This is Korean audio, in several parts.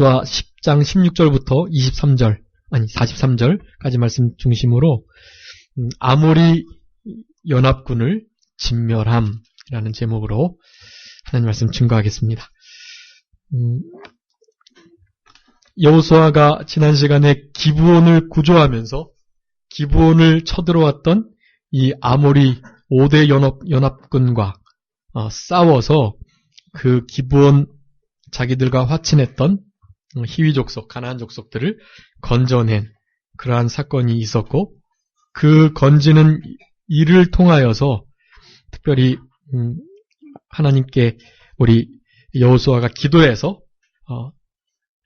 여호수아 10장 16절부터 43절까지 말씀 중심으로 아모리 연합군을 진멸함이라는 제목으로 하나님 말씀 증거하겠습니다. 여호수아가 지난 시간에 기브온을 구조하면서 기브온을 쳐들어왔던 이 아모리 5대 연합군과 싸워서 그 기브온 자기들과 화친했던 히위 족속, 가나안 족속들을 건져낸 그러한 사건이 있었고, 그 건지는 이를 통하여서 특별히 하나님께 우리 여호수아가 기도해서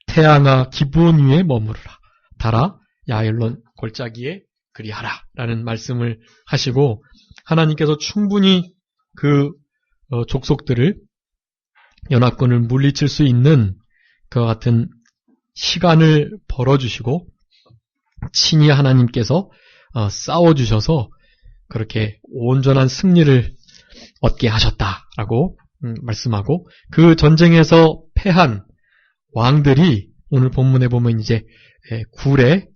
태양아 기브온 위에 머무르라, 달아 야일론 골짜기에 그리하라 라는 말씀을 하시고, 하나님께서 충분히 그 족속들을, 연합군을 물리칠 수 있는 그와 같은 시간을 벌어주시고 친히 하나님께서 싸워주셔서 그렇게 온전한 승리를 얻게 하셨다라고 말씀하고, 그 전쟁에서 패한 왕들이 오늘 본문에 보면 이제 굴에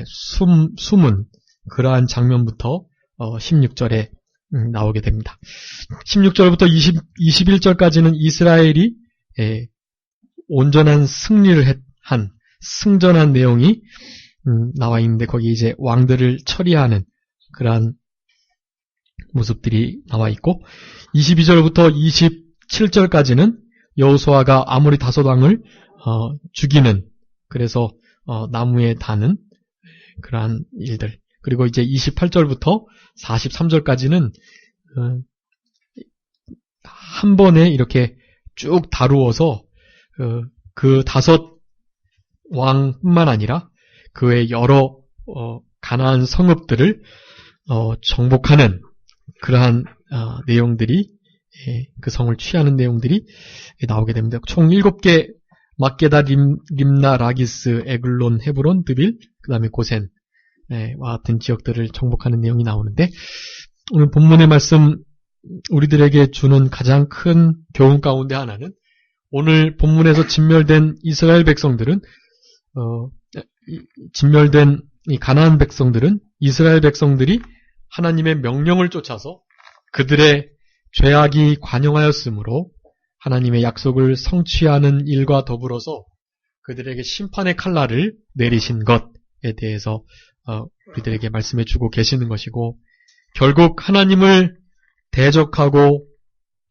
숨은 그러한 장면부터 16절에 나오게 됩니다. 16절부터 21절까지는 이스라엘이 온전한 승리를 한 승전한 내용이 나와 있는데, 거기 이제 왕들을 처리하는 그러한 모습들이 나와 있고, 22절부터 27절까지는 여호수아가 아모리 다섯 왕을 죽이는, 그래서 나무에 다는 그러한 일들, 그리고 이제 28절부터 43절까지는 한 번에 이렇게 쭉 다루어서 그 다섯 왕뿐만 아니라 그 외 여러 가나안 성읍들을 정복하는 그러한 내용들이, 그 성을 취하는 내용들이 나오게 됩니다. 총 7개, 막게다, 림나, 라기스, 에글론, 헤브론, 드빌, 그 다음에 고센 와 같은 지역들을 정복하는 내용이 나오는데, 오늘 본문의 말씀 우리들에게 주는 가장 큰 교훈 가운데 하나는, 오늘 본문에서 진멸된 이스라엘 백성들은, 진멸된 이 가나안 백성들은 이스라엘 백성들이 하나님의 명령을 쫓아서 그들의 죄악이 관영하였으므로 하나님의 약속을 성취하는 일과 더불어서 그들에게 심판의 칼날을 내리신 것에 대해서 우리들에게 말씀해 주고 계시는 것이고, 결국 하나님을 대적하고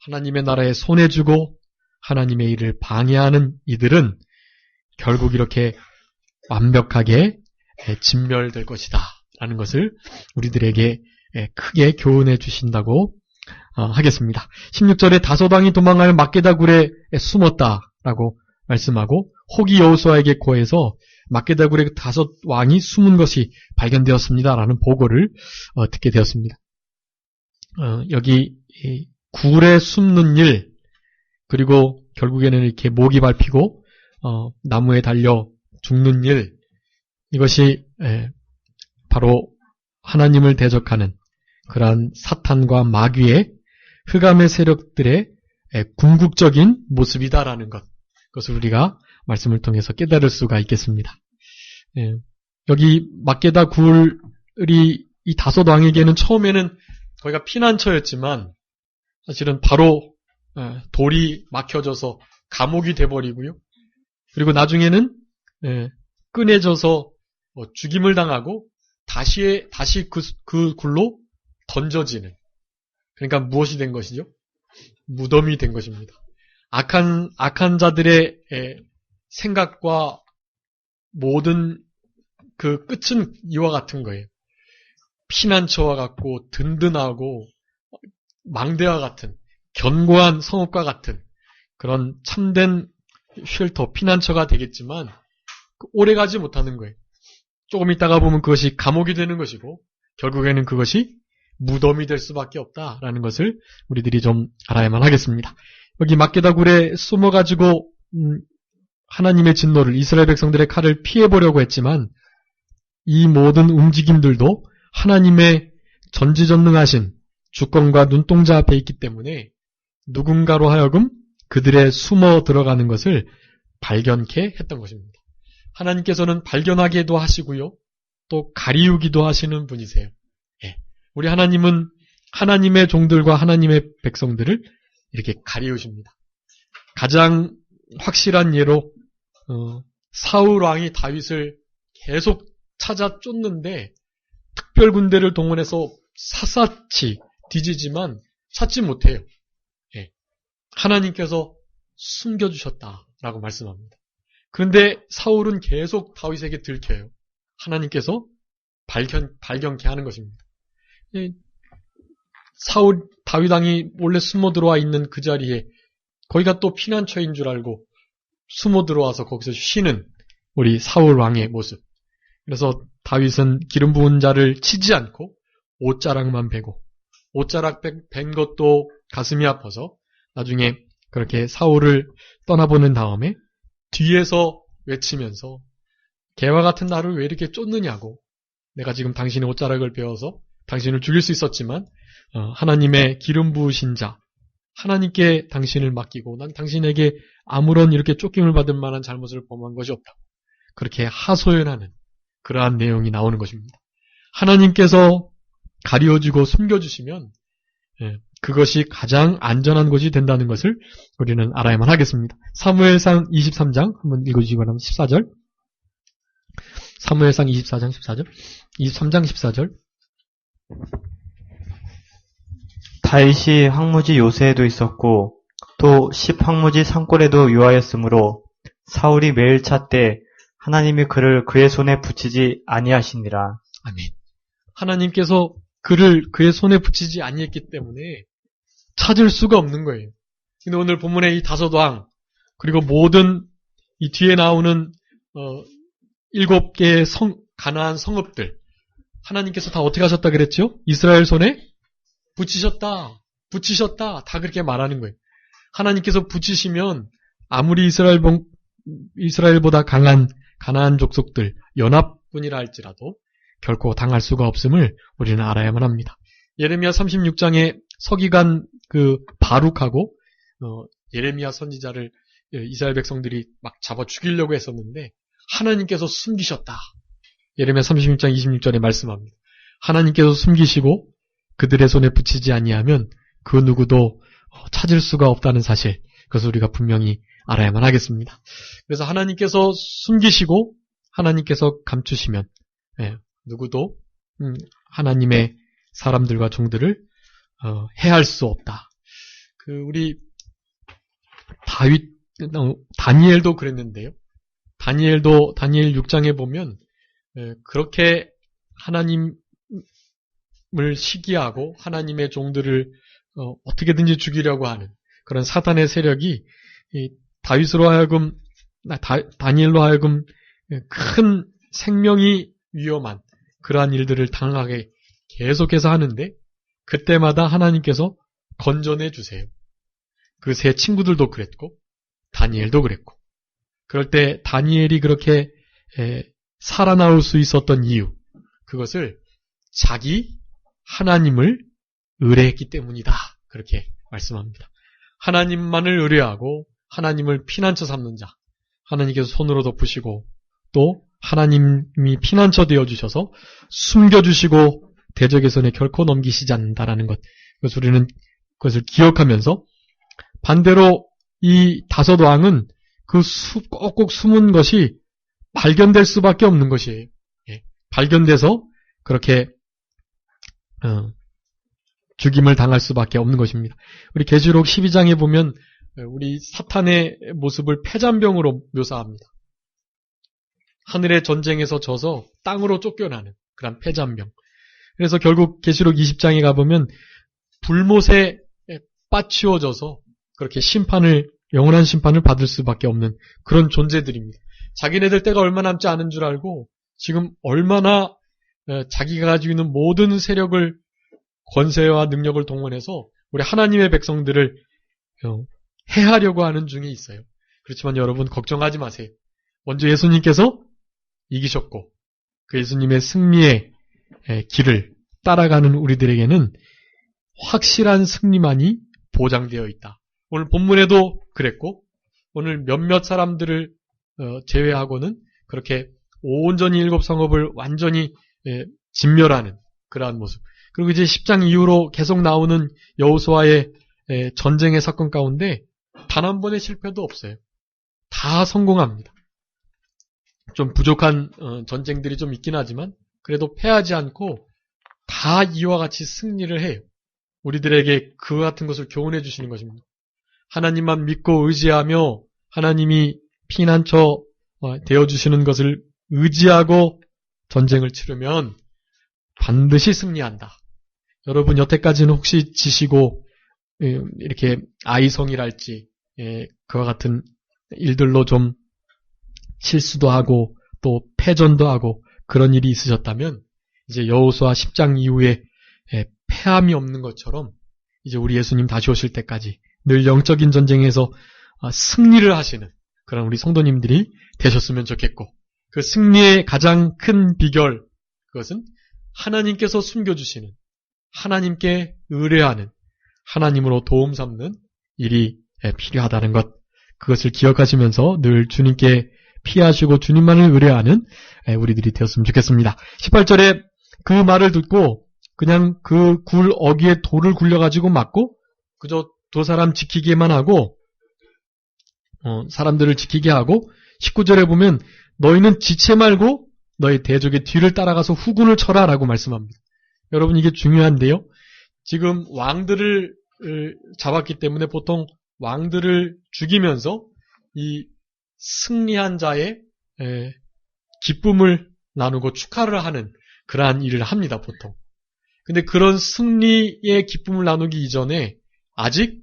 하나님의 나라에 손해주고 하나님의 일을 방해하는 이들은 결국 이렇게 완벽하게 진멸될 것이다 라는 것을 우리들에게 크게 교훈해 주신다고 하겠습니다. 16절에 다섯 왕이 도망하여 막게다 굴에 숨었다라고 말씀하고, 혹이 여호수아에게 고해서 막게다 굴에 다섯 왕이 숨은 것이 발견되었습니다라는 보고를 듣게 되었습니다. 여기 굴에 숨는 일, 그리고 결국에는 이렇게 목이 밟히고 나무에 달려 죽는 일, 이것이 바로 하나님을 대적하는 그러한 사탄과 마귀의 흑암의 세력들의 궁극적인 모습이다라는 것, 그것을 우리가 말씀을 통해서 깨달을 수가 있겠습니다. 여기 막게다 굴이 이 다섯 왕에게는 처음에는 거기가 피난처였지만 사실은 바로 돌이 막혀져서 감옥이 돼버리고요. 그리고 나중에는 끈해져서 죽임을 당하고 다시 그 굴로 던져지는, 그러니까 무엇이 된 것이죠? 무덤이 된 것입니다. 악한 자들의 생각과 모든 그 끝은 이와 같은 거예요. 피난처와 같고 든든하고 망대와 같은 견고한 성읍과 같은 그런 참된 쉘터, 피난처가 되겠지만 오래가지 못하는 거예요. 조금 있다가 보면 그것이 감옥이 되는 것이고 결국에는 그것이 무덤이 될 수밖에 없다라는 것을 우리들이 좀 알아야만 하겠습니다. 여기 막게다 굴에 숨어가지고 하나님의 진노를, 이스라엘 백성들의 칼을 피해보려고 했지만 이 모든 움직임들도 하나님의 전지전능하신 주권과 눈동자 앞에 있기 때문에 누군가로 하여금 그들의 숨어 들어가는 것을 발견케 했던 것입니다. 하나님께서는 발견하게도 하시고요. 또 가리우기도 하시는 분이세요. 예. 우리 하나님은 하나님의 종들과 하나님의 백성들을 이렇게 가리우십니다. 가장 확실한 예로 사울 왕이 다윗을 계속 찾아 쫓는데 특별 군대를 동원해서 샅샅이 뒤지지만 찾지 못해요. 예. 하나님께서 숨겨주셨다라고 말씀합니다. 그런데 사울은 계속 다윗에게 들켜요. 하나님께서 발견케 하는 것입니다. 예. 다윗 왕이 몰래 숨어 들어와 있는 그 자리에 거기가 또 피난처인 줄 알고 숨어 들어와서 거기서 쉬는 우리 사울 왕의 모습. 그래서 다윗은 기름 부은 자를 치지 않고 옷자락만 베고 옷자락 벤 것도 가슴이 아파서 나중에 그렇게 사울을 떠나보낸 다음에 뒤에서 외치면서 개와 같은 나를 왜 이렇게 쫓느냐고, 내가 지금 당신의 옷자락을 베어서 당신을 죽일 수 있었지만 하나님의 기름 부으신 자 하나님께 당신을 맡기고 난 당신에게 아무런 이렇게 쫓김을 받을 만한 잘못을 범한 것이 없다고 그렇게 하소연하는 그러한 내용이 나오는 것입니다. 하나님께서 가리워주고 숨겨주시면 그것이 가장 안전한 것이 된다는 것을 우리는 알아야만 하겠습니다. 사무엘상 23장 한번 읽어주시기 바랍니다. 14절. 사무엘상 24장 14절. 23장 14절. 다윗이 황무지 요새에도 있었고 또 10황무지 산골에도 유하였으므로 사울이 매일 찾되 하나님이 그를 그의 손에 붙이지 아니하시니라. 아멘. 하나님께서 그를 그의 손에 붙이지 아니했기 때문에 찾을 수가 없는 거예요. 근데 오늘 본문의 이 다섯 왕 그리고 모든 이 뒤에 나오는 7개의 가나안 성읍들 하나님께서 다 어떻게 하셨다 그랬죠? 이스라엘 손에 붙이셨다 다 그렇게 말하는 거예요. 하나님께서 붙이시면 아무리 이스라엘보다 강한 가나안 족속들 연합군이라 할지라도 결코 당할 수가 없음을 우리는 알아야만 합니다. 예레미야 36장에 서기관 그 바룩하고 예레미야 선지자를 이스라엘 백성들이 막 잡아 죽이려고 했었는데 하나님께서 숨기셨다. 예레미야 36장 26절에 말씀합니다. 하나님께서 숨기시고 그들의 손에 붙이지 아니하면 그 누구도 찾을 수가 없다는 사실, 그것을 우리가 분명히 알아야만 하겠습니다. 그래서 하나님께서 숨기시고 하나님께서 감추시면 누구도 하나님의 사람들과 종들을 해할 수 없다. 우리 다니엘도 그랬는데요. 다니엘 6장에 보면 그렇게 하나님을 시기하고 하나님의 종들을 어떻게든지 죽이려고 하는 그런 사탄의 세력이 다니엘로 하여금 큰 생명이 위험한 그러한 일들을 당하게 계속해서 하는데 그때마다 하나님께서 건져내 주세요. 그 세 친구들도 그랬고 다니엘도 그랬고, 그럴 때 다니엘이 그렇게 살아나올 수 있었던 이유, 그것을 자기 하나님을 의뢰했기 때문이다. 그렇게 말씀합니다. 하나님만을 의뢰하고 하나님을 피난처 삼는 자, 하나님께서 손으로 덮으시고 또 하나님이 피난처 되어주셔서 숨겨주시고 대적의 손에 결코 넘기시지 않는다라는 것, 그래서 우리는 그것을 기억하면서 반대로 이 다섯 왕은 그 꼭꼭 숨은 것이 발견될 수밖에 없는 것이에요. 발견돼서 그렇게 죽임을 당할 수밖에 없는 것입니다. 우리 계시록 12장에 보면 우리 사탄의 모습을 패잔병으로 묘사합니다. 하늘의 전쟁에서 져서 땅으로 쫓겨나는 그런 패잔병. 그래서 결국 계시록 20장에 가보면 불못에 빠치워져서 그렇게 영원한 심판을 받을 수밖에 없는 그런 존재들입니다. 자기네들 때가 얼마 남지 않은 줄 알고 지금 얼마나 자기가 가지고 있는 모든 세력을, 권세와 능력을 동원해서 우리 하나님의 백성들을 해하려고 하는 중에 있어요. 그렇지만 여러분 걱정하지 마세요. 먼저 예수님께서 이기셨고 그 예수님의 승리의 길을 따라가는 우리들에게는 확실한 승리만이 보장되어 있다. 오늘 본문에도 그랬고 오늘 몇몇 사람들을 제외하고는 그렇게 온전히 일곱 성읍을 완전히 진멸하는 그러한 모습. 그리고 이제 10장 이후로 계속 나오는 여호수아의 전쟁의 사건 가운데 단 한 번의 실패도 없어요. 다 성공합니다. 좀 부족한 전쟁들이 좀 있긴 하지만 그래도 패하지 않고 다 이와 같이 승리를 해요. 우리들에게 그와 같은 것을 교훈해 주시는 것입니다. 하나님만 믿고 의지하며 하나님이 피난처 되어주시는 것을 의지하고 전쟁을 치르면 반드시 승리한다. 여러분 여태까지는 혹시 지시고 이렇게 아이성이랄지 그와 같은 일들로 좀 실수도 하고 또 패전도 하고 그런 일이 있으셨다면 이제 여호수아 10장 이후에 패함이 없는 것처럼 이제 우리 예수님 다시 오실 때까지 늘 영적인 전쟁에서 승리를 하시는 그런 우리 성도님들이 되셨으면 좋겠고 그 승리의 가장 큰 비결 그것은 하나님께서 숨겨주시는 하나님께 의뢰하는 하나님으로 도움 삼는 일이 필요하다는 것 그것을 기억하시면서 늘 주님께 피하시고 주님만을 의뢰하는 우리들이 되었으면 좋겠습니다. 18절에 그 말을 듣고 그냥 그 굴 어귀에 돌을 굴려가지고 맞고 그저 두 사람 지키기만 하고 사람들을 지키게 하고 19절에 보면 너희는 지체 말고 너희 대적의 뒤를 따라가서 후군을 쳐라 라고 말씀합니다. 여러분 이게 중요한데요. 지금 왕들을 잡았기 때문에 보통 왕들을 죽이면서 이 승리한 자의 기쁨을 나누고 축하를 하는 그러한 일을 합니다, 보통. 근데 그런 승리의 기쁨을 나누기 이전에 아직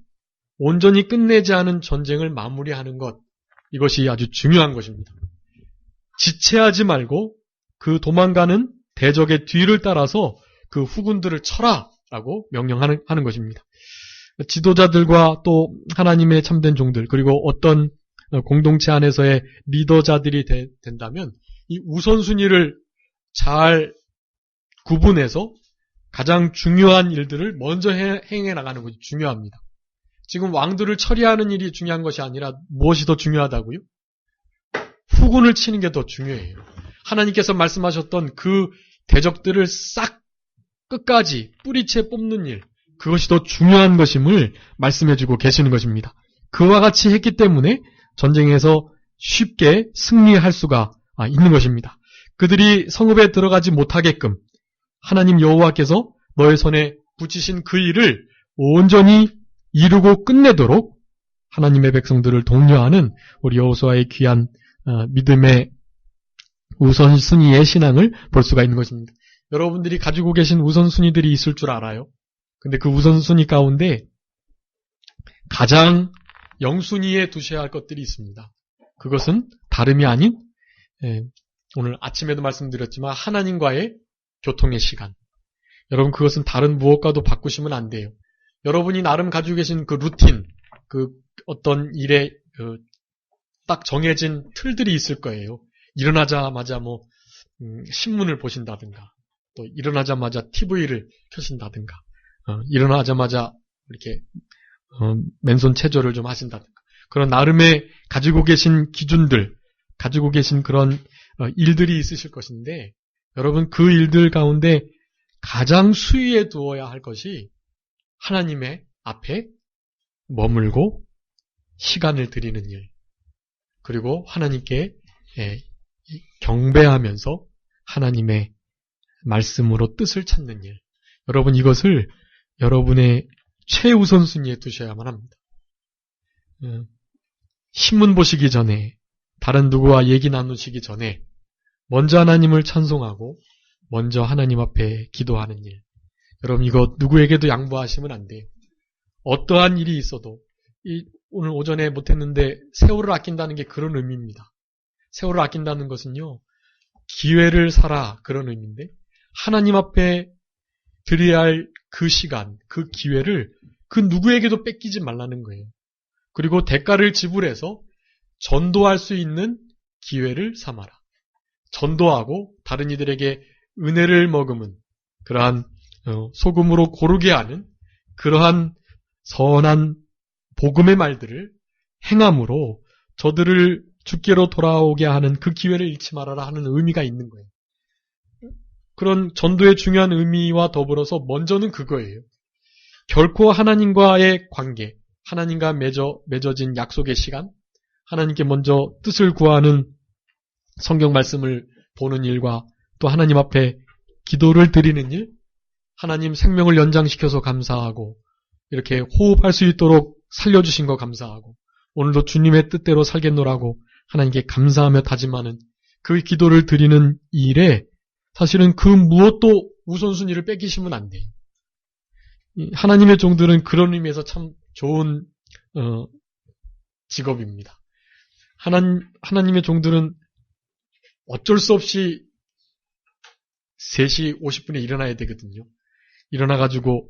온전히 끝내지 않은 전쟁을 마무리하는 것, 이것이 아주 중요한 것입니다. 지체하지 말고 그 도망가는 대적의 뒤를 따라서 그 후군들을 쳐라! 라고 명령하는 것입니다. 지도자들과 또 하나님의 참된 종들, 그리고 어떤 공동체 안에서의 리더자들이 된다면 이 우선순위를 잘 구분해서 가장 중요한 일들을 먼저 행해 나가는 것이 중요합니다. 지금 왕들을 처리하는 일이 중요한 것이 아니라 무엇이 더 중요하다고요? 후군을 치는 게 더 중요해요. 하나님께서 말씀하셨던 그 대적들을 싹 끝까지 뿌리채 뽑는 일, 그것이 더 중요한 것임을 말씀해주고 계시는 것입니다. 그와 같이 했기 때문에 전쟁에서 쉽게 승리할 수가 있는 것입니다. 그들이 성읍에 들어가지 못하게끔 하나님 여호와께서 너의 손에 붙이신 그 일을 온전히 이루고 끝내도록 하나님의 백성들을 독려하는 우리 여호수아의 귀한 믿음의 우선순위의 신앙을 볼 수가 있는 것입니다. 여러분들이 가지고 계신 우선순위들이 있을 줄 알아요. 근데 그 우선순위 가운데 가장 영순위에 두셔야 할 것들이 있습니다. 그것은 다름이 아닌 오늘 아침에도 말씀드렸지만 하나님과의 교통의 시간. 여러분 그것은 다른 무엇과도 바꾸시면 안 돼요. 여러분이 나름 가지고 계신 그 루틴, 그 어떤 일에 딱 정해진 틀들이 있을 거예요. 일어나자마자 신문을 보신다든가, 또 일어나자마자 TV를 켜신다든가, 일어나자마자 이렇게 맨손 체조를 좀 하신다든가, 그런 나름의 가지고 계신 기준들, 가지고 계신 그런 일들이 있으실 것인데, 여러분 그 일들 가운데 가장 수위에 두어야 할 것이 하나님의 앞에 머물고 시간을 드리는 일, 그리고 하나님께 경배하면서 하나님의 말씀으로 뜻을 찾는 일. 여러분 이것을 여러분의 최우선순위에 두셔야만 합니다. 신문 보시기 전에, 다른 누구와 얘기 나누시기 전에 먼저 하나님을 찬송하고 먼저 하나님 앞에 기도하는 일. 여러분 이거 누구에게도 양보하시면 안 돼요. 어떠한 일이 있어도 오늘 오전에 못했는데 세월을 아낀다는 게 그런 의미입니다. 세월을 아낀다는 것은요. 기회를 살아 그런 의미인데 하나님 앞에 드려야 할 그 시간, 그 기회를 그 누구에게도 뺏기지 말라는 거예요. 그리고 대가를 지불해서 전도할 수 있는 기회를 삼아라. 전도하고 다른 이들에게 은혜를 머금은 그러한 소금으로 고르게 하는 그러한 선한 복음의 말들을 행함으로 저들을 주께로 돌아오게 하는 그 기회를 잃지 말아라 하는 의미가 있는 거예요. 그런 전도의 중요한 의미와 더불어서 먼저는 그거예요. 결코 하나님과의 관계, 하나님과 맺어진 약속의 시간, 하나님께 먼저 뜻을 구하는 성경 말씀을 보는 일과 또 하나님 앞에 기도를 드리는 일, 하나님 생명을 연장시켜서 감사하고 이렇게 호흡할 수 있도록 살려주신 거 감사하고 오늘도 주님의 뜻대로 살겠노라고 하나님께 감사하며 다짐하는 그 기도를 드리는 일에 사실은 그 무엇도 우선순위를 뺏기시면 안 돼요. 하나님의 종들은 그런 의미에서 참 좋은 직업입니다. 하나님의 종들은 어쩔 수 없이 3시 50분에 일어나야 되거든요. 일어나가지고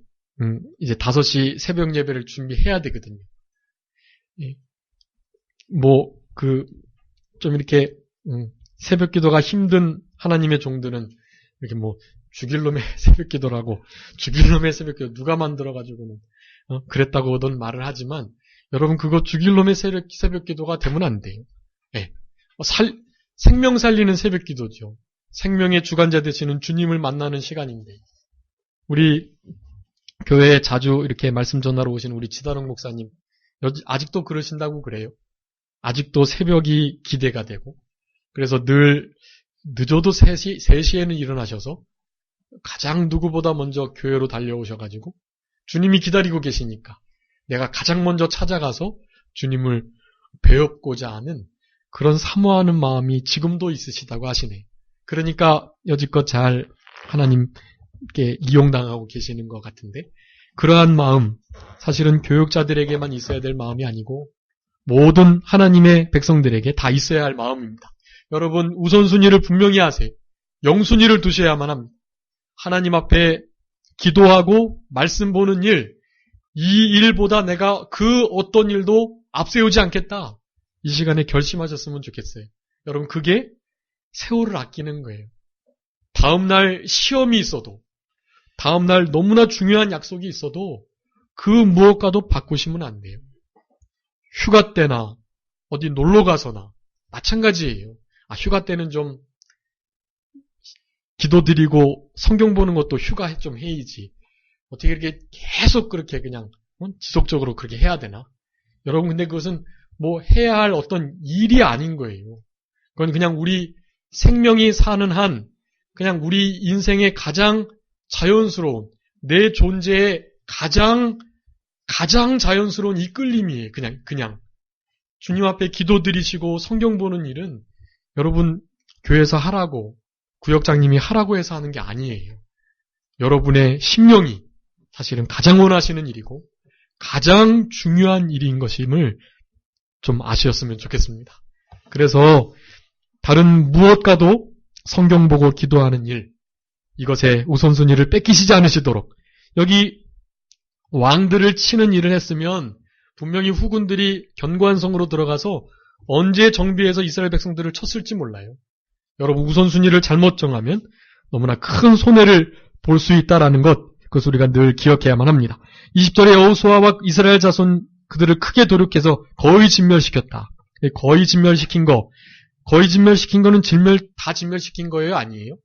이제 5시 새벽 예배를 준비해야 되거든요. 좀 이렇게 새벽 기도가 힘든 하나님의 종들은 이렇게 죽일 놈의 새벽 기도라고, 죽일 놈의 새벽 기도 누가 만들어가지고는 그랬다고는 말을 하지만 여러분 그거 죽일 놈의 새벽 기도가 되면 안 돼요. 네. 생명 살리는 새벽 기도죠. 생명의 주관자 되시는 주님을 만나는 시간인데 우리 교회에 자주 이렇게 말씀 전하러 오신 우리 지다롱 목사님 아직도 그러신다고 그래요. 아직도 새벽이 기대가 되고 그래서 늘 늦어도 3시에는 일어나셔서 가장 누구보다 먼저 교회로 달려오셔가지고 주님이 기다리고 계시니까 내가 가장 먼저 찾아가서 주님을 배웁고자 하는 그런 사모하는 마음이 지금도 있으시다고 하시네. 그러니까 여지껏 잘 하나님께 이용당하고 계시는 것 같은데 그러한 마음 사실은 교육자들에게만 있어야 될 마음이 아니고 모든 하나님의 백성들에게 다 있어야 할 마음입니다. 여러분 우선순위를 분명히 하세요. 영순위를 두셔야만 합니다. 하나님 앞에 기도하고 말씀 보는 일, 이 일보다 내가 그 어떤 일도 앞세우지 않겠다. 이 시간에 결심하셨으면 좋겠어요. 여러분 그게 세월을 아끼는 거예요. 다음날 시험이 있어도 다음날 너무나 중요한 약속이 있어도 그 무엇과도 바꾸시면 안 돼요. 휴가 때나 어디 놀러 가서나 마찬가지예요. 휴가 때는 좀 기도드리고 성경 보는 것도 휴가 좀 해야지. 어떻게 이렇게 계속 그렇게 그냥 지속적으로 그렇게 해야 되나? 여러분 근데 그것은 해야 할 어떤 일이 아닌 거예요. 그건 그냥 우리 생명이 사는 한 그냥 우리 인생의 가장 자연스러운 내 존재의 가장 자연스러운 이끌림이에요. 그냥 주님 앞에 기도드리시고 성경 보는 일은 여러분 교회에서 하라고 구역장님이 하라고 해서 하는 게 아니에요. 여러분의 심령이 사실은 가장 원하시는 일이고 가장 중요한 일인 것임을 좀 아시었으면 좋겠습니다. 그래서 다른 무엇과도 성경 보고 기도하는 일, 이것의 우선순위를 뺏기시지 않으시도록 여기 왕들을 치는 일을 했으면 분명히 후군들이 견고한 성으로 들어가서 언제 정비해서 이스라엘 백성들을 쳤을지 몰라요. 여러분 우선순위를 잘못 정하면 너무나 큰 손해를 볼 수 있다라는 것, 그것을 우리가 늘 기억해야만 합니다. 20절에 여호수아와 이스라엘 자손 그들을 크게 도륙해서 거의 진멸시켰다. 거의 진멸시킨 거는 다 진멸시킨 거예요? 아니에요?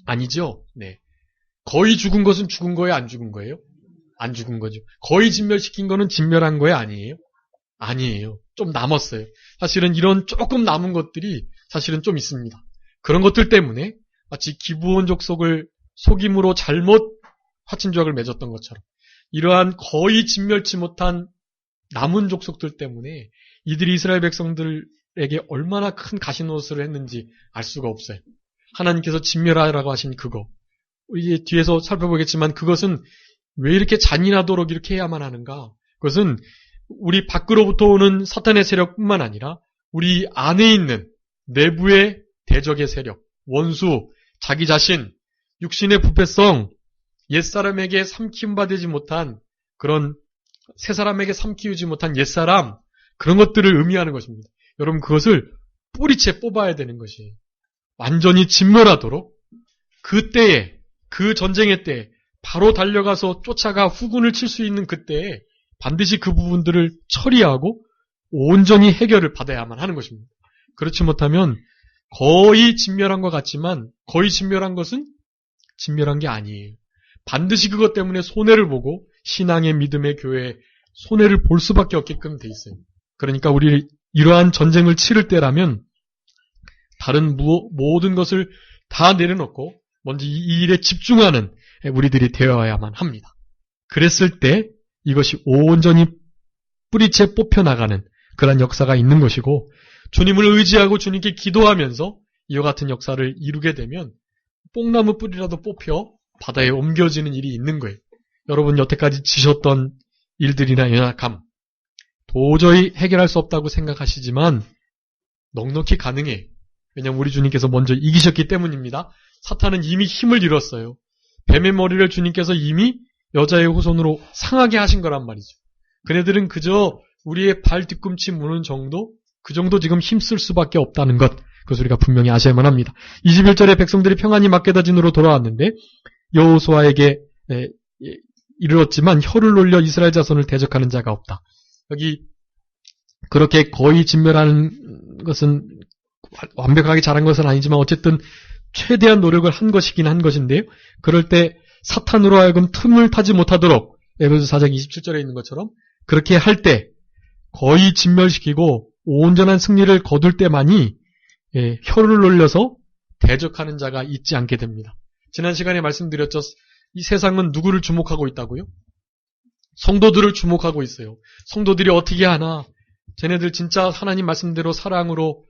아니죠? 네. 거의 죽은 것은 죽은 거예요? 안 죽은 거예요? 안 죽은 거죠. 거의 진멸시킨 거는 진멸한 거예요? 아니에요? 아니에요. 좀 남았어요. 사실은 이런 조금 남은 것들이 사실은 좀 있습니다. 그런 것들 때문에 마치 기브온 족속을 속임으로 잘못 화친조약을 맺었던 것처럼 이러한 거의 진멸치 못한 남은 족속들 때문에 이들이 이스라엘 백성들에게 얼마나 큰 가시노릇을 했는지 알 수가 없어요. 하나님께서 진멸하라고 하신 그거. 이제 뒤에서 살펴보겠지만 그것은 왜 이렇게 잔인하도록 이렇게 해야만 하는가? 그것은 우리 밖으로부터 오는 사탄의 세력뿐만 아니라 우리 안에 있는 내부의 대적의 세력, 원수, 자기 자신, 육신의 부패성, 옛사람에게 삼키움받지 못한 그런 새사람에게 삼키우지 못한 옛사람, 그런 것들을 의미하는 것입니다. 여러분 그것을 뿌리채 뽑아야 되는 것이에요. 완전히 진멸하도록 그때에, 그 전쟁의 때에 바로 달려가서 쫓아가 후군을 칠 수 있는 그때에 반드시 그 부분들을 처리하고 온전히 해결을 받아야만 하는 것입니다. 그렇지 못하면 거의 진멸한 것 같지만 거의 진멸한 것은 진멸한 게 아니에요. 반드시 그것 때문에 손해를 보고 신앙의 믿음의 교회에 손해를 볼 수밖에 없게끔 돼 있어요. 그러니까 우리 이러한 전쟁을 치를 때라면 다른 모든 것을 다 내려놓고 먼저 이 일에 집중하는 우리들이 되어야만 합니다. 그랬을 때 이것이 온전히 뿌리채 뽑혀나가는 그런 역사가 있는 것이고 주님을 의지하고 주님께 기도하면서 이와 같은 역사를 이루게 되면 뽕나무 뿌리라도 뽑혀 바다에 옮겨지는 일이 있는 거예요. 여러분 여태까지 지셨던 일들이나 연약함 도저히 해결할 수 없다고 생각하시지만 넉넉히 가능해. 왜냐하면 우리 주님께서 먼저 이기셨기 때문입니다. 사탄은 이미 힘을 잃었어요. 뱀의 머리를 주님께서 이미 여자의 후손으로 상하게 하신 거란 말이죠. 그네들은 그저 우리의 발 뒤꿈치 무는 정도, 그 정도 지금 힘쓸 수밖에 없다는 것, 그것을 우리가 분명히 아셔야만 합니다. 21절에 백성들이 평안히 막게다진으로 돌아왔는데 여호수아에게 이르렀지만 혀를 놀려 이스라엘 자손을 대적하는 자가 없다. 여기 그렇게 거의 진멸하는 것은 완벽하게 잘한 것은 아니지만 어쨌든 최대한 노력을 한 것이긴 한 것인데요. 그럴 때 사탄으로 하여금 틈을 타지 못하도록 에베소 4장 27절에 있는 것처럼 그렇게 할 때 거의 진멸시키고 온전한 승리를 거둘 때만이 혀를 놀려서 대적하는 자가 있지 않게 됩니다. 지난 시간에 말씀드렸죠. 이 세상은 누구를 주목하고 있다고요? 성도들을 주목하고 있어요. 성도들이 어떻게 하나? 쟤네들 진짜 하나님 말씀대로 사랑으로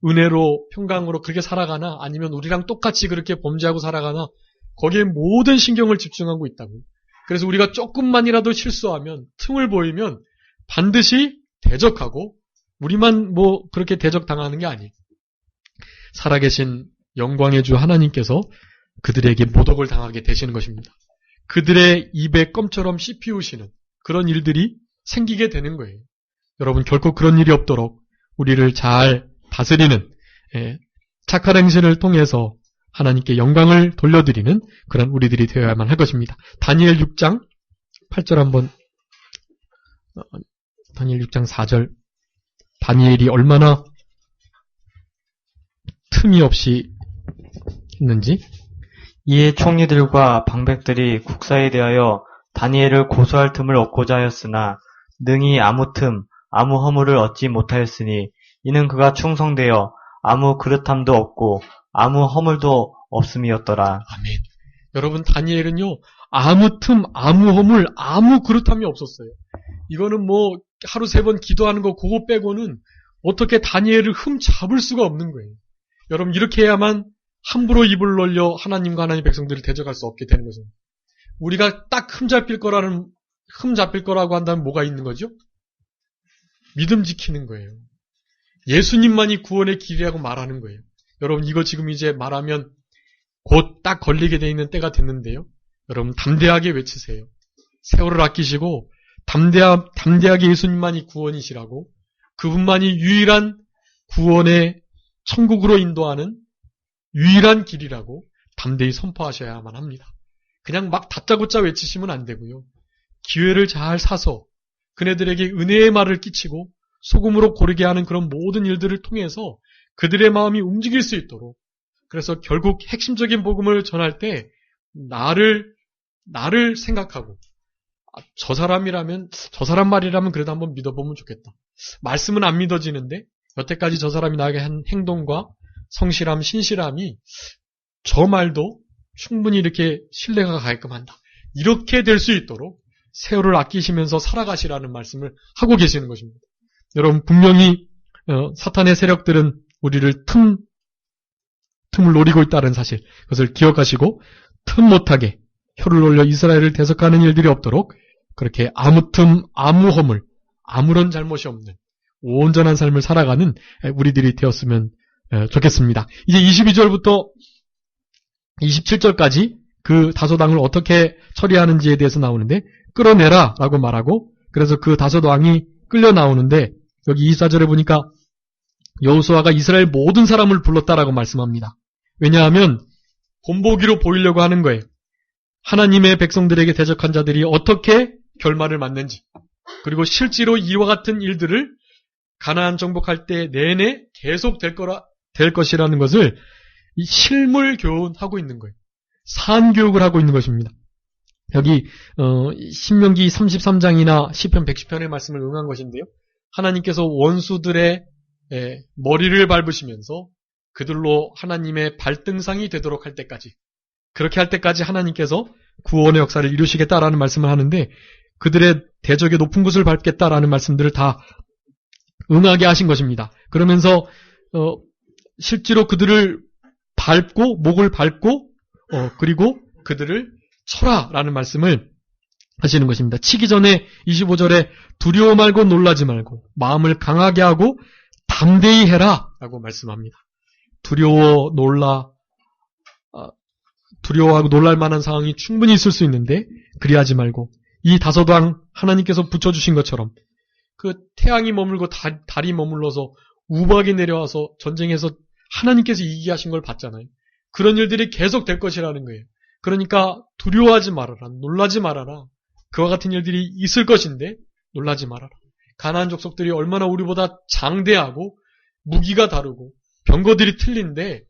은혜로 평강으로 그렇게 살아가나? 아니면 우리랑 똑같이 그렇게 범죄하고 살아가나? 거기에 모든 신경을 집중하고 있다고요. 그래서 우리가 조금만이라도 실수하면 틈을 보이면 반드시 대적하고 우리만 그렇게 대적당하는 게 아니에요. 살아계신 영광의 주 하나님께서 그들에게 모독을 당하게 되시는 것입니다. 그들의 입에 껌처럼 씹히우시는 그런 일들이 생기게 되는 거예요. 여러분 결코 그런 일이 없도록 우리를 잘 다스리는 착한 행실을 통해서 하나님께 영광을 돌려드리는 그런 우리들이 되어야만 할 것입니다. 다니엘 6장 8절 한번 다니엘 6장 4절 다니엘이 얼마나 틈이 없이 했는지 이에 총리들과 방백들이 국사에 대하여 다니엘을 고소할 틈을 얻고자 하였으나 능히 아무 틈, 아무 허물을 얻지 못하였으니 이는 그가 충성되어 아무 그릇함도 없고 아무 허물도 없음이었더라. 아멘. 여러분 다니엘은요 아무 틈, 아무 허물, 아무 그릇함이 없었어요. 이거는 하루 3번 기도하는 거 그거 빼고는 어떻게 다니엘을 흠잡을 수가 없는 거예요. 여러분 이렇게 해야만 함부로 입을 놀려 하나님과 하나님의 백성들을 대적할 수 없게 되는 거죠. 우리가 딱 흠잡힐 거라고 한다면 뭐가 있는 거죠? 믿음 지키는 거예요. 예수님만이 구원의 길이라고 말하는 거예요. 여러분 이거 지금 이제 말하면 곧 딱 걸리게 돼 있는 때가 됐는데요. 여러분 담대하게 외치세요. 세월을 아끼시고 담대하게 예수님만이 구원이시라고 그분만이 유일한 구원의 천국으로 인도하는 유일한 길이라고 담대히 선포하셔야만 합니다. 그냥 막 다짜고짜 외치시면 안 되고요. 기회를 잘 사서 그네들에게 은혜의 말을 끼치고 소금으로 고르게 하는 그런 모든 일들을 통해서 그들의 마음이 움직일 수 있도록 그래서 결국 핵심적인 복음을 전할 때 나를 생각하고 저 사람 말이라면 그래도 한번 믿어보면 좋겠다. 말씀은 안 믿어지는데 여태까지 저 사람이 나에게 한 행동과 성실함, 신실함이 저 말도 충분히 이렇게 신뢰가 가게끔 한다. 이렇게 될 수 있도록 세월을 아끼시면서 살아가시라는 말씀을 하고 계시는 것입니다. 여러분 분명히 사탄의 세력들은 우리를 틈을 노리고 있다는 사실 그것을 기억하시고 틈 못하게 혀를 놀려 이스라엘을 대적하는 일들이 없도록 그렇게 아무 틈, 아무 허물, 아무런 잘못이 없는 온전한 삶을 살아가는 우리들이 되었으면 좋겠습니다. 이제 22절부터 27절까지 그 다소당을 어떻게 처리하는지에 대해서 나오는데 끌어내라 라고 말하고 그래서 그 다소당이 끌려 나오는데 여기 24절에 보니까 여호수아가 이스라엘 모든 사람을 불렀다라고 말씀합니다. 왜냐하면 본보기로 보이려고 하는 거예요. 하나님의 백성들에게 대적한 자들이 어떻게 결말을 맞는지 그리고 실제로 이와 같은 일들을 가나안 정복할 때 내내 계속 될 것이라는 것을 이 실물 교훈하고 있는 거예요. 산교육을 하고 있는 것입니다. 여기 신명기 33장이나 시편 110편의 말씀을 응한 것인데요. 하나님께서 원수들의 머리를 밟으시면서 그들로 하나님의 발등상이 되도록 할 때까지, 그렇게 할 때까지 하나님께서 구원의 역사를 이루시겠다라는 말씀을 하는데, 그들의 대적의 높은 곳을 밟겠다라는 말씀들을 다 응하게 하신 것입니다. 그러면서 실제로 그들을 밟고, 목을 밟고, 그리고 그들을 쳐라라는 말씀을 하시는 것입니다. 치기 전에 25절에 두려워 말고 놀라지 말고 마음을 강하게 하고 담대히 해라 라고 말씀합니다. 두려워하고 놀랄 만한 상황이 충분히 있을 수 있는데 그리하지 말고, 이 다섯왕 하나님께서 붙여주신 것처럼 그 태양이 머물고 달이 머물러서 우박이 내려와서 전쟁에서 하나님께서 이기게 하신 걸 봤잖아요. 그런 일들이 계속 될 것이라는 거예요. 그러니까 두려워하지 말아라, 놀라지 말아라. 그와 같은 일들이 있을 것인데 놀라지 말아라. 가나안 족속들이 얼마나 우리보다 장대하고 무기가 다르고 병거들이 틀린데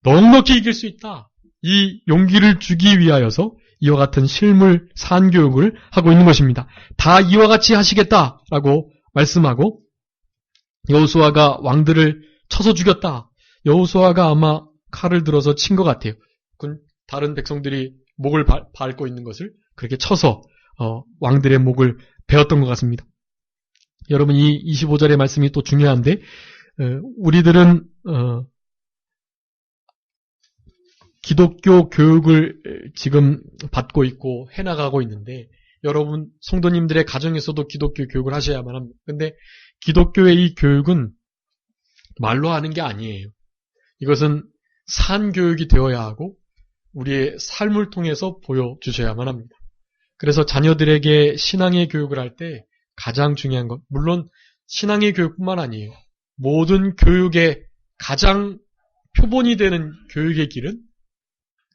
넉넉히 이길 수 있다. 이 용기를 주기 위하여서 이와 같은 실물 산교육을 하고 있는 것입니다. 다 이와 같이 하시겠다라고 말씀하고, 여호수아가 왕들을 쳐서 죽였다. 여호수아가 아마 칼을 들어서 친 것 같아요. 다른 백성들이 목을 밟고 있는 것을 그렇게 쳐서 왕들의 목을 베었던 것 같습니다. 여러분, 이 25절의 말씀이 또 중요한데, 우리들은 기독교 교육을 지금 받고 있고 해나가고 있는데, 여러분 성도님들의 가정에서도 기독교 교육을 하셔야만 합니다. 근데 기독교의 이 교육은 말로 하는 게 아니에요. 이것은 산교육이 되어야 하고 우리의 삶을 통해서 보여주셔야만 합니다. 그래서 자녀들에게 신앙의 교육을 할 때 가장 중요한 것, 물론 신앙의 교육뿐만 아니에요. 모든 교육의 가장 표본이 되는 교육의 길은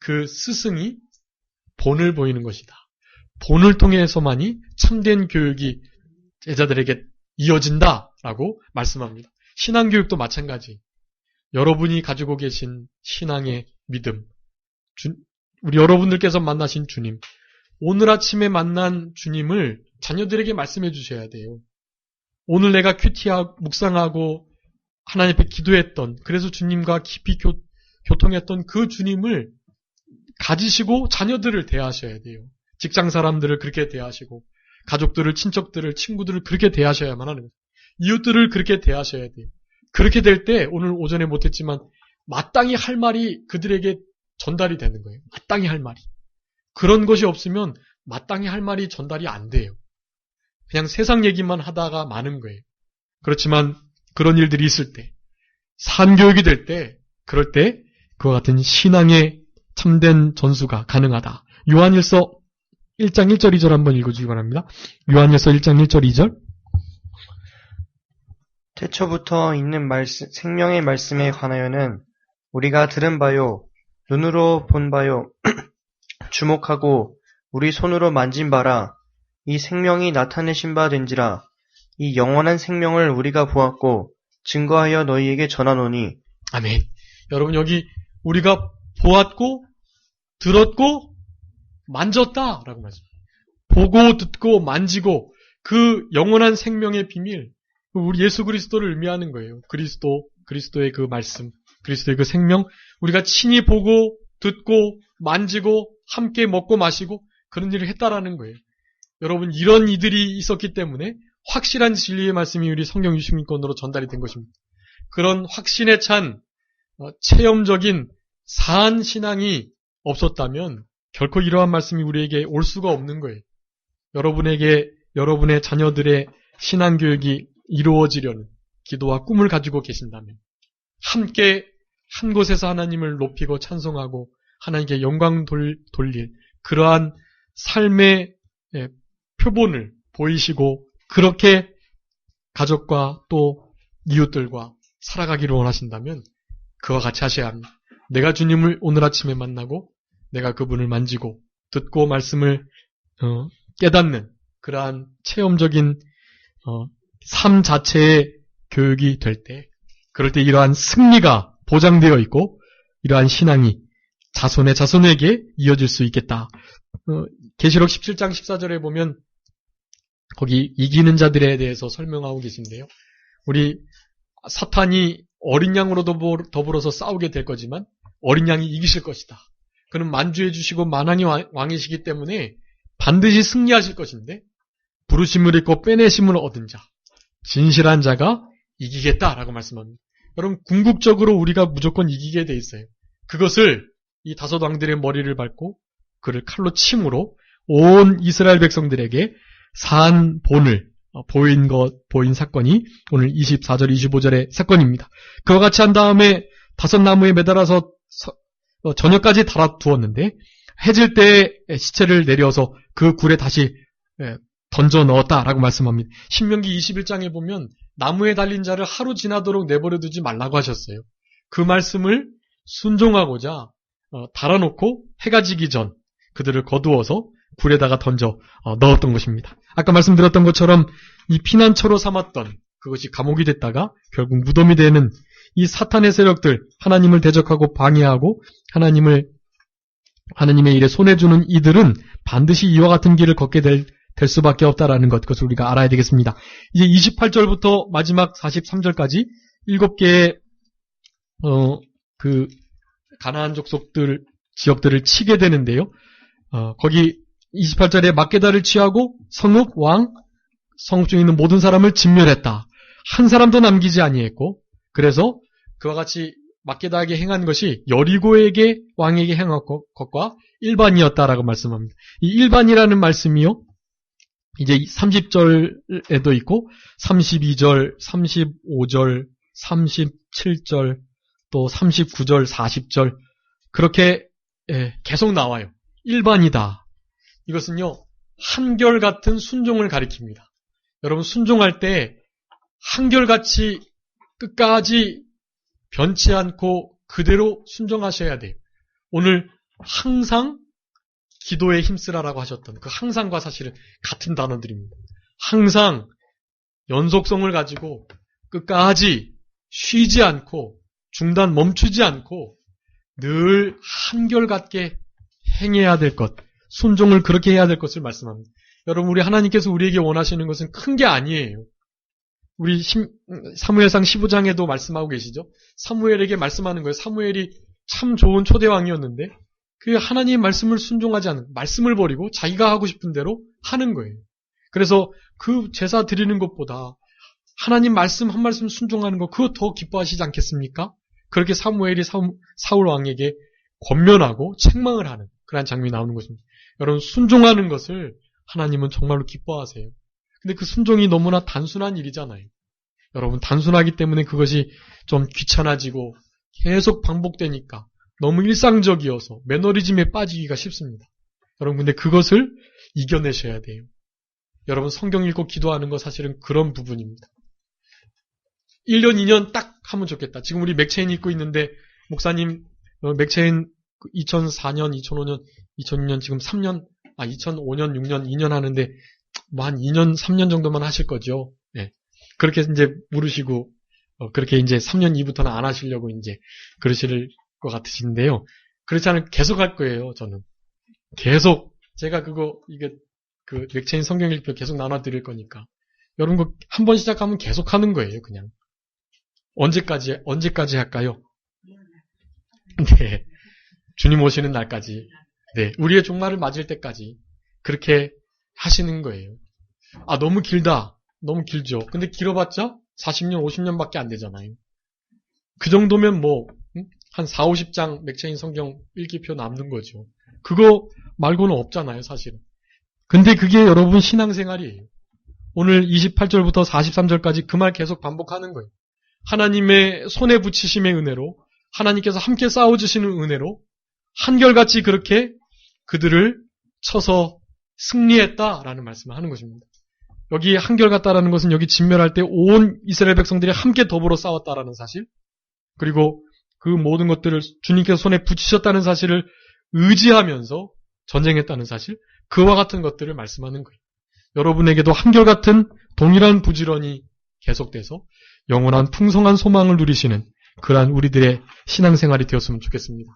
그 스승이 본을 보이는 것이다. 본을 통해서만이 참된 교육이 제자들에게 이어진다라고 말씀합니다. 신앙교육도 마찬가지. 여러분이 가지고 계신 신앙의 믿음, 우리 여러분들께서 만나신 주님, 오늘 아침에 만난 주님을 자녀들에게 말씀해 주셔야 돼요. 오늘 내가 큐티하고 묵상하고 하나님 앞에 기도했던, 그래서 주님과 깊이 교통했던 그 주님을 가지시고 자녀들을 대하셔야 돼요. 직장 사람들을 그렇게 대하시고 가족들을, 친척들을, 친구들을 그렇게 대하셔야만 하는 거예요. 이웃들을 그렇게 대하셔야 돼요. 그렇게 될 때 오늘 오전에 못했지만 마땅히 할 말이 그들에게 전달이 되는 거예요. 마땅히 할 말이. 그런 것이 없으면 마땅히 할 말이 전달이 안 돼요. 그냥 세상 얘기만 하다가 마는 거예요. 그렇지만 그런 일들이 있을 때, 산교육이 될 때, 그럴 때 그와 같은 신앙의 참된 전수가 가능하다. 요한일서 1장 1절 2절 한번 읽어주기 바랍니다. 요한일서 1장 1절 2절. 태초부터 있는 생명의 말씀에 관하여는 우리가 들은 바요, 눈으로 본 바요, 주목하고 우리 손으로 만진 바라. 이 생명이 나타내신 바 된지라. 이 영원한 생명을 우리가 보았고 증거하여 너희에게 전하노니. 아멘. 여러분, 여기 우리가 보았고 들었고 만졌다라고 말씀합니다. 보고 듣고 만지고, 그 영원한 생명의 비밀, 우리 예수 그리스도를 의미하는 거예요. 그리스도의 그 말씀, 그리스도의 그 생명, 우리가 친히 보고 듣고 만지고 함께 먹고 마시고 그런 일을 했다라는 거예요. 여러분, 이런 이들이 있었기 때문에 확실한 진리의 말씀이 우리 성경 유식민권으로 전달이 된 것입니다. 그런 확신에 찬 체험적인 사한 신앙이 없었다면 결코 이러한 말씀이 우리에게 올 수가 없는 거예요. 여러분에게 여러분의 자녀들의 신앙교육이 이루어지려는 기도와 꿈을 가지고 계신다면 함께 한 곳에서 하나님을 높이고 찬송하고 하나님께 영광 돌릴 그러한 삶의 표본을 보이시고 그렇게 가족과 또 이웃들과 살아가기를 원하신다면 그와 같이 하셔야 합니다. 내가 주님을 오늘 아침에 만나고 내가 그분을 만지고 듣고 말씀을 깨닫는 그러한 체험적인 삶 자체의 교육이 될 때, 그럴 때 이러한 승리가 보장되어 있고 이러한 신앙이 자손의 자손에게 이어질 수 있겠다. 계시록 17장 14절에 보면 거기 이기는 자들에 대해서 설명하고 계신데요. 우리 사탄이 어린 양으로 더불어서 싸우게 될 거지만 어린 양이 이기실 것이다. 그는 만주해 주시고 만왕의 왕이시기 때문에 반드시 승리하실 것인데 부르심을 입고 빼내심을 얻은 자, 진실한 자가 이기겠다라고 말씀합니다. 여러분 궁극적으로 우리가 무조건 이기게 돼 있어요. 그것을 이 다섯 왕들의 머리를 밟고 그를 칼로 침으로 온 이스라엘 백성들에게 산본을 보인 사건이 오늘 24절, 25절의 사건입니다. 그와 같이 한 다음에 다섯 나무에 매달아서 저녁까지 달아두었는데 해질 때 시체를 내려서 그 굴에 다시 던져 넣었다라고 말씀합니다. 신명기 21장에 보면 나무에 달린 자를 하루 지나도록 내버려 두지 말라고 하셨어요. 그 말씀을 순종하고자 달아놓고 해가 지기 전 그들을 거두어서 굴에다가 던져 넣었던 것입니다. 아까 말씀드렸던 것처럼 이 피난처로 삼았던 그것이 감옥이 됐다가 결국 무덤이 되는 이 사탄의 세력들, 하나님을 대적하고 방해하고 하나님의 일에 손해주는 이들은 반드시 이와 같은 길을 걷게 될 수밖에 없다라는 것, 그것을 우리가 알아야 되겠습니다. 이제 28절부터 마지막 43절까지 7개의 그 가나안 족속들 지역들을 치게 되는데요. 거기 28절에 막게다를 취하고 성읍, 왕, 성읍 중에 있는 모든 사람을 진멸했다. 한 사람도 남기지 아니했고, 그래서 그와 같이 막게다에게 행한 것이 여리고에게 왕에게 행한 것과 일반이었다라고 말씀합니다. 이 일반이라는 말씀이요, 이제 30절에도 있고 32절, 35절, 37절, 또 39절, 40절 그렇게 계속 나와요. 일반이다. 이것은요, 한결같은 순종을 가리킵니다. 여러분 순종할 때 한결같이 끝까지 변치 않고 그대로 순종하셔야 돼요. 오늘 항상 기도에 힘쓰라라고 하셨던 그 항상과 사실은 같은 단어들입니다. 항상 연속성을 가지고 끝까지 쉬지 않고 중단 멈추지 않고 늘 한결같게 행해야 될 것, 순종을 그렇게 해야 될 것을 말씀합니다. 여러분 우리 하나님께서 우리에게 원하시는 것은 큰 게 아니에요. 우리 사무엘상 15장에도 말씀하고 계시죠. 사무엘에게 말씀하는 거예요. 사무엘이 참 좋은 초대왕이었는데 그 하나님의 말씀을 순종하지 않는, 말씀을 버리고 자기가 하고 싶은 대로 하는 거예요. 그래서 그 제사 드리는 것보다 하나님 말씀 한 말씀 순종하는 거 그거 더 기뻐하시지 않겠습니까? 그렇게 사무엘이 사울 왕에게 권면하고 책망을 하는 그런 장면이 나오는 것입니다. 여러분 순종하는 것을 하나님은 정말로 기뻐하세요. 근데 그 순종이 너무나 단순한 일이잖아요. 여러분 단순하기 때문에 그것이 좀 귀찮아지고 계속 반복되니까 너무 일상적이어서 매너리즘에 빠지기가 쉽습니다. 여러분 근데 그것을 이겨내셔야 돼요. 여러분 성경 읽고 기도하는 거 사실은 그런 부분입니다. 1년, 2년 딱 하면 좋겠다. 지금 우리 맥체인 읽고 있는데 목사님 맥체인 2004년, 2005년, 2006년 지금 3년, 2005년, 6년, 2년 하는데 뭐 한 2년, 3년 정도만 하실 거죠. 네. 그렇게 이제 물으시고 그렇게 이제 3년 이후부터는 안 하시려고 이제 그러실 것 같으신데요. 그렇지 않으면 계속 할 거예요. 저는 계속 제가 이게 그 맥체인 성경 읽기를 계속 나눠드릴 거니까 여러분 거 한 번 시작하면 계속 하는 거예요. 그냥 언제까지 할까요? 네, 주님 오시는 날까지, 네, 우리의 종말을 맞을 때까지 그렇게 하시는 거예요. 너무 길다. 너무 길죠. 근데 길어봤자 40년, 50년밖에 안 되잖아요. 그 정도면 뭐 한 4, 50장 맥체인 성경 읽기표 남는 거죠. 그거 말고는 없잖아요, 사실은. 근데 그게 여러분 신앙생활이에요. 오늘 28절부터 43절까지 그 말 계속 반복하는 거예요. 하나님의 손에 붙이심의 은혜로, 하나님께서 함께 싸워주시는 은혜로 한결같이 그렇게 그들을 쳐서 승리했다라는 말씀을 하는 것입니다. 여기 한결같다라는 것은 여기 진멸할 때 온 이스라엘 백성들이 함께 더불어 싸웠다라는 사실, 그리고 그 모든 것들을 주님께서 손에 붙이셨다는 사실을 의지하면서 전쟁했다는 사실, 그와 같은 것들을 말씀하는 거예요. 여러분에게도 한결같은 동일한 부지런이 계속돼서 영원한 풍성한 소망을 누리시는 그러한 우리들의 신앙생활이 되었으면 좋겠습니다.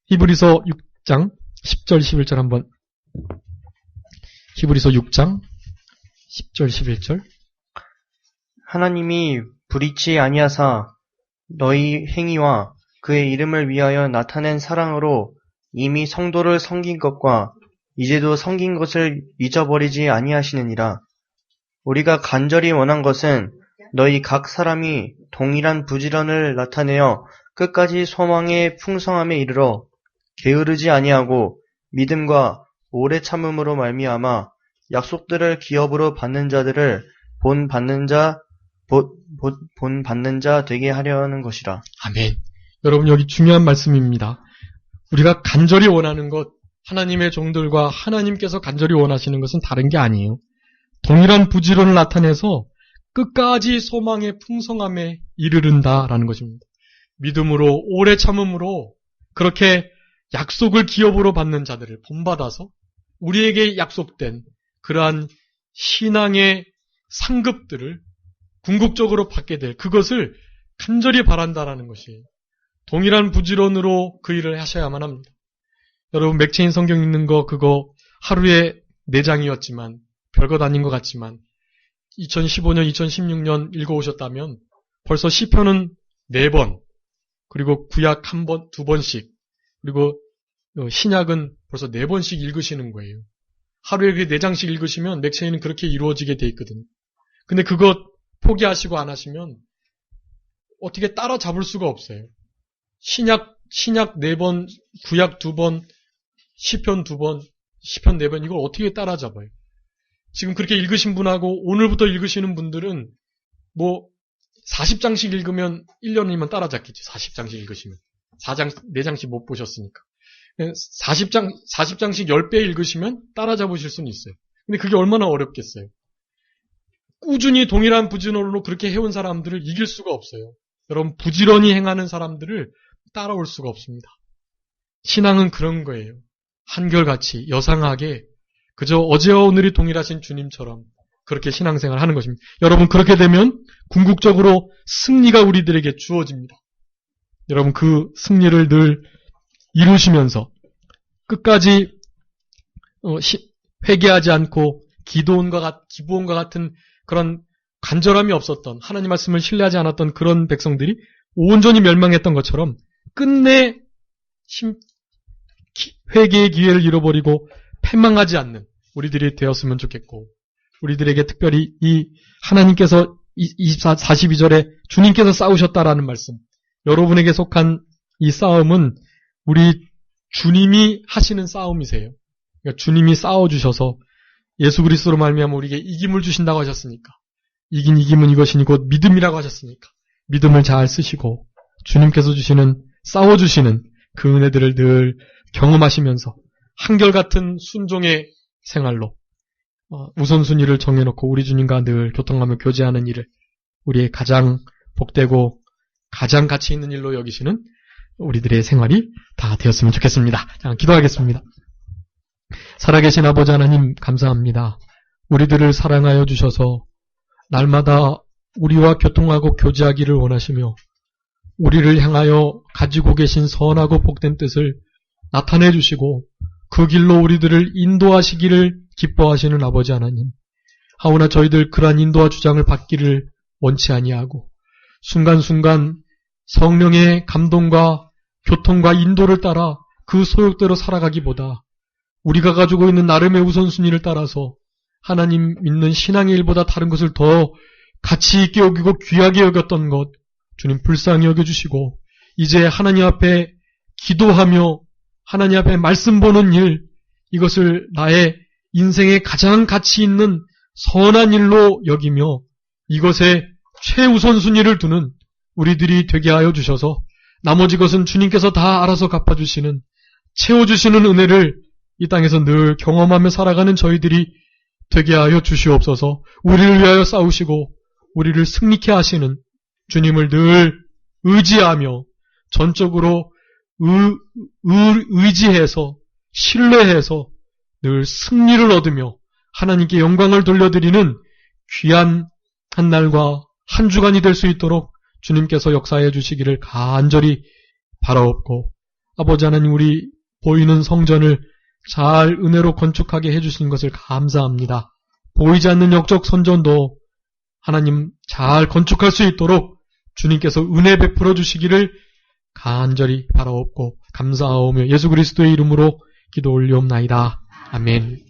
히브리서 6장 10절 11절 한번 히브리서 6장 10절 11절 하나님이 불의치 아니하사 너희 행위와 그의 이름을 위하여 나타낸 사랑으로 이미 성도를 섬긴 것과 이제도 섬긴 것을 잊어버리지 아니하시느니라. 우리가 간절히 원한 것은 너희 각 사람이 동일한 부지런을 나타내어 끝까지 소망의 풍성함에 이르러 게으르지 아니하고 믿음과 오래 참음으로 말미암아 약속들을 기업으로 받는 자들을 본 받는 자 되게 하려는 것이라. 아멘. 여러분 여기 중요한 말씀입니다. 우리가 간절히 원하는 것, 하나님의 종들과 하나님께서 간절히 원하시는 것은 다른 게 아니에요. 동일한 부지런을 나타내서 끝까지 소망의 풍성함에 이르른다라는 것입니다. 믿음으로 오래 참음으로 그렇게 약속을 기업으로 받는 자들을 본받아서 우리에게 약속된 그러한 신앙의 상급들을 궁극적으로 받게 될 그것을 간절히 바란다라는 것이 동일한 부지런으로 그 일을 하셔야만 합니다. 여러분 맥체인 성경 읽는 거 그거 하루에 4장이었지만 별것 아닌 것 같지만 2015년, 2016년 읽어오셨다면 벌써 시편은 4번 그리고 구약 1번, 2번씩 그리고 신약은 벌써 4번씩 읽으시는 거예요. 하루에 그 4장씩 읽으시면 맥체인은 그렇게 이루어지게 돼 있거든요. 근데 그것 포기하시고 안 하시면 어떻게 따라잡을 수가 없어요. 신약 4번, 구약 2번, 시편 2번, 시편 4번 이걸 어떻게 따라잡아요? 지금 그렇게 읽으신 분하고 오늘부터 읽으시는 분들은 뭐 40장씩 읽으면 1년이면 따라잡겠지. 40장씩 읽으시면. 4장씩 못 보셨으니까. 40장씩 10배 읽으시면 따라잡으실 수는 있어요. 근데 그게 얼마나 어렵겠어요. 꾸준히 동일한 부지런으로 그렇게 해온 사람들을 이길 수가 없어요. 여러분 부지런히 행하는 사람들을 따라올 수가 없습니다. 신앙은 그런 거예요. 한결같이 여상하게 그저 어제와 오늘이 동일하신 주님처럼 그렇게 신앙생활을 하는 것입니다. 여러분 그렇게 되면 궁극적으로 승리가 우리들에게 주어집니다. 여러분 그 승리를 늘 이루시면서 끝까지 회개하지 않고 기브온과 같은 그런 간절함이 없었던 하나님 말씀을 신뢰하지 않았던 그런 백성들이 온전히 멸망했던 것처럼 끝내 회개의 기회를 잃어버리고 패망하지 않는 우리들이 되었으면 좋겠고 우리들에게 특별히 이 하나님께서 42절에 주님께서 싸우셨다라는 말씀 여러분에게 속한 이 싸움은 우리 주님이 하시는 싸움이세요. 그러니까 주님이 싸워주셔서 예수 그리스도로 말미암아 우리에게 이김을 주신다고 하셨으니까 이김은 이것이니 곧 믿음이라고 하셨으니까 믿음을 잘 쓰시고 주님께서 주시는 싸워주시는 그 은혜들을 늘 경험하시면서 한결같은 순종의 생활로 우선순위를 정해놓고 우리 주님과 늘 교통하며 교제하는 일을 우리의 가장 복되고 가장 가치 있는 일로 여기시는 우리들의 생활이 다 되었으면 좋겠습니다. 자, 기도하겠습니다. 살아계신 아버지 하나님 감사합니다. 우리들을 사랑하여 주셔서 날마다 우리와 교통하고 교제하기를 원하시며 우리를 향하여 가지고 계신 선하고 복된 뜻을 나타내 주시고 그 길로 우리들을 인도하시기를 기뻐하시는 아버지 하나님. 하오나 저희들 그러한 인도와 주장을 받기를 원치 아니하고 순간순간 성령의 감동과 교통과 인도를 따라 그 소욕대로 살아가기보다 우리가 가지고 있는 나름의 우선순위를 따라서 하나님 믿는 신앙의 일보다 다른 것을 더 가치 있게 여기고 귀하게 여겼던 것 주님 불쌍히 여겨주시고 이제 하나님 앞에 기도하며 하나님 앞에 말씀 보는 일 이것을 나의 인생의 가장 가치 있는 선한 일로 여기며 이것에 최우선순위를 두는 우리들이 되게 하여 주셔서 나머지 것은 주님께서 다 알아서 갚아주시는 채워주시는 은혜를 이 땅에서 늘 경험하며 살아가는 저희들이 되게 하여 주시옵소서. 우리를 위하여 싸우시고 우리를 승리케 하시는 주님을 늘 의지하며 전적으로 의지해서 신뢰해서 늘 승리를 얻으며 하나님께 영광을 돌려드리는 귀한 한 날과 한 주간이 될 수 있도록 주님께서 역사해 주시기를 간절히 바라옵고, 아버지 하나님, 우리 보이는 성전을 잘 은혜로 건축하게 해주신 것을 감사합니다. 보이지 않는 영적 성전도 하나님 잘 건축할 수 있도록 주님께서 은혜 베풀어 주시기를 간절히 바라옵고 감사하오며 예수 그리스도의 이름으로 기도 올리옵나이다. 아멘.